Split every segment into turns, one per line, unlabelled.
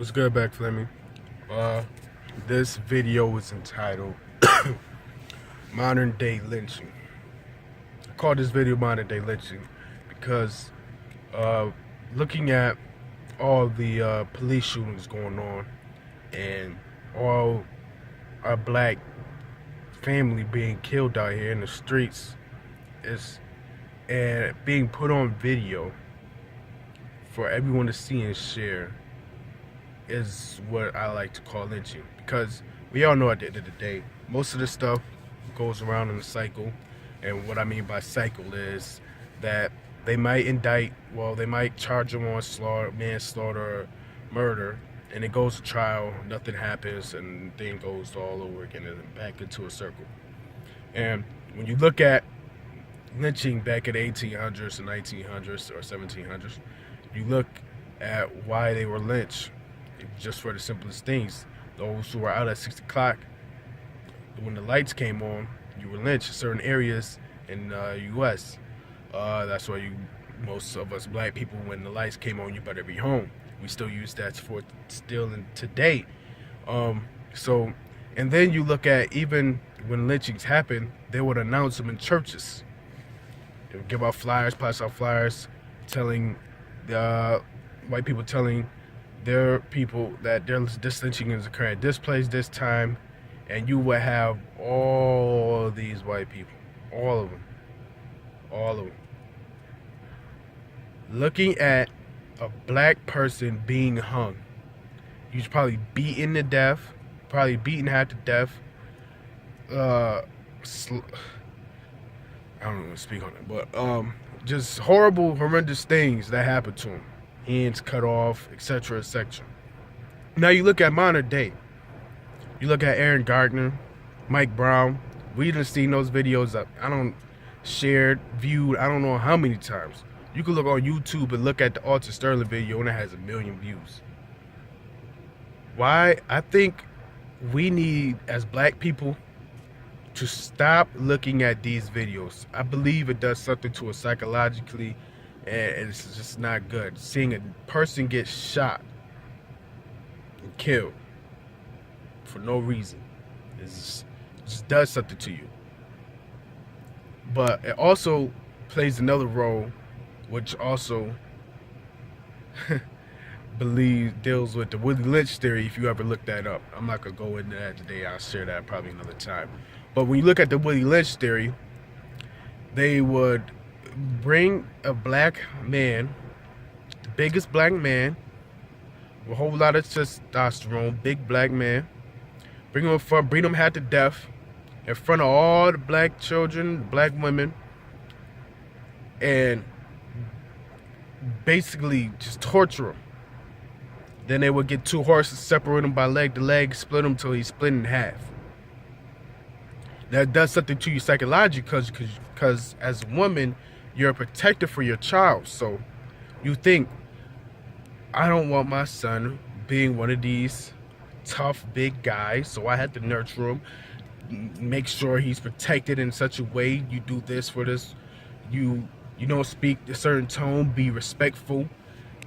What's good, back Fleming? Uh, this video is entitled Modern Day Lynching. I call this video Modern Day Lynching because uh, looking at all the police shootings going on and all our black family being killed out here in the streets and being put on video for everyone to see and share is what I like to call lynching, because we all know at the end of the day most of this stuff goes around in a cycle. And what I mean by cycle is that they might they might charge them on manslaughter, murder, and it goes to trial, nothing happens, and then goes all over again and back into a circle. And when you look at lynching back in the 1800s and 1900s or 1700s, you look at why they were lynched. Just for the simplest things, those who were out at 6 o'clock, when the lights came on, you were lynched in certain areas in the U.S. That's why most of us black people, when the lights came on, you better be home. We still use that for still in today. And then you look at, even when lynchings happen, they would announce them in churches. They would give out flyers, pass out flyers, telling the white people, telling their people that this lynching is occurring at this place, this time, and you will have all these white people, all of them, looking at a black person being hung. He's probably beaten to death, probably beaten half to death. I don't want to speak on it, but just horrible, horrendous things that happen to him. Hands cut off, etc., etc. Now you look at modern day. You look at Aaron Gardner, Mike Brown. We done seen those videos up. Shared, viewed, I don't know how many times. You can look on YouTube and look at the Alton Sterling video and it has 1 million views. Why? I think we need, as black people, to stop looking at these videos. I believe it does something to us psychologically, and it's just not good. Seeing a person get shot and killed for no reason just does something to you. But it also plays another role, which also deals with the Willie Lynch theory. If you ever look that up, I'm not gonna go into that today. I'll share that probably another time. But when you look at the Willie Lynch theory, they would bring a black man, the biggest black man, with a whole lot of testosterone, big black man, bring him half to death in front of all the black children, black women, and basically just torture him. Then they would get 2 horses, separate him by leg to leg, split him till he's split in half. That does something to you psychologically, because as a woman, you're a protector for your child. So you think, I don't want my son being one of these tough, big guys, so I had to nurture him, make sure he's protected in such a way. You do this for this. You don't speak a certain tone, be respectful.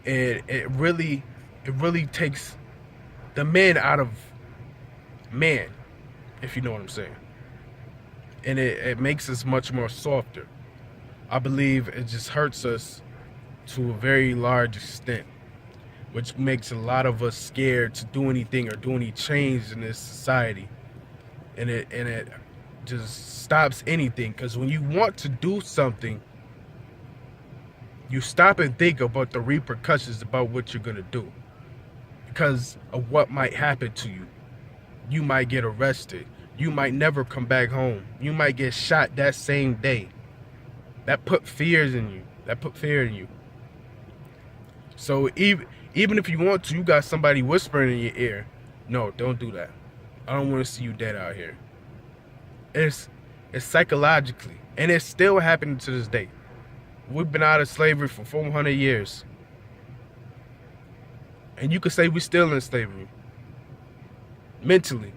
And it really takes the man out of man, if you know what I'm saying. And it makes us much more softer. I believe it just hurts us to a very large extent, which makes a lot of us scared to do anything or do any change in this society. And it just stops anything, because when you want to do something, you stop and think about the repercussions about what you're gonna do, because of what might happen to you. You might get arrested. You might never come back home. You might get shot that same day. That put fears in you. That put fear in you. So even if you want to, you got somebody whispering in your ear, no, don't do that. I don't want to see you dead out here. It's psychologically, and it's still happening to this day. We've been out of slavery for 400 years. And you could say we're still in slavery. Mentally.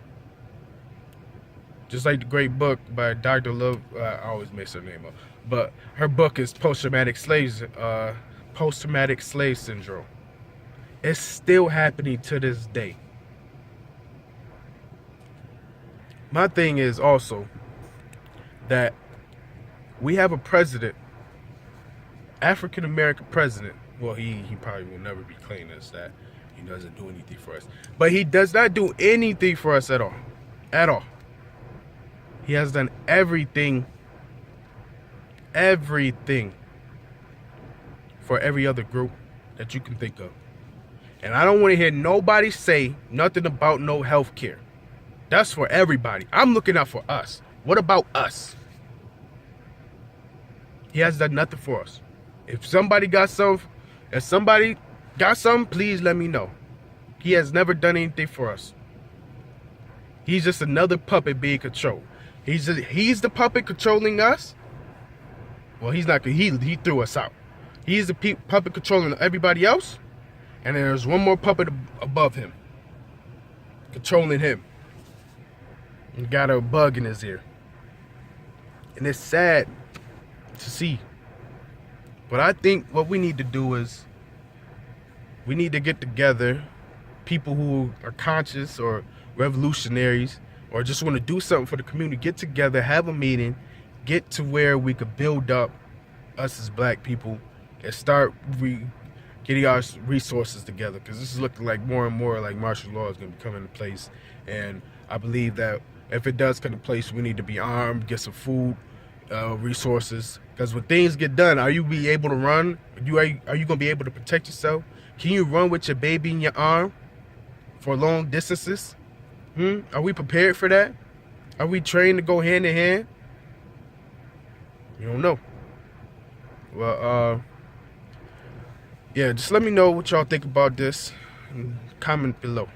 Just like the great book by Dr. Love, I always mess her name up, but her book is post-traumatic slave syndrome. It's still happening to this day. My thing is also that we have a president, African American president. Well, he probably will never be claimed as that. He doesn't do anything for us. But he does not do anything for us at all. At all. He has done everything for every other group that you can think of. And I don't want to hear nobody say nothing about no health care. That's for everybody. I'm looking out for us. What about us? He has done nothing for us. If somebody got some, please let me know. He has never done anything for us. He's just another puppet being controlled. He's the puppet controlling us. Well, he's not. He threw us out. He's the puppet controlling everybody else, and there's one more puppet above him, controlling him. And got a bug in his ear, and it's sad to see. But I think what we need to do is we need to get together, people who are conscious or revolutionaries or just want to do something for the community, get together, have a meeting, get to where we could build up us as black people and start getting our resources together, because this is looking like more and more like martial law is going to be coming into place. And I believe that if it does come into place, we need to be armed, get some food, resources, because when things get done, are you be able to run? Are you going to be able to protect yourself? Can you run with your baby in your arm for long distances? Are we prepared for that? Are we trained to go hand in hand? You don't know. Well, yeah, just let me know what y'all think about this. Comment below.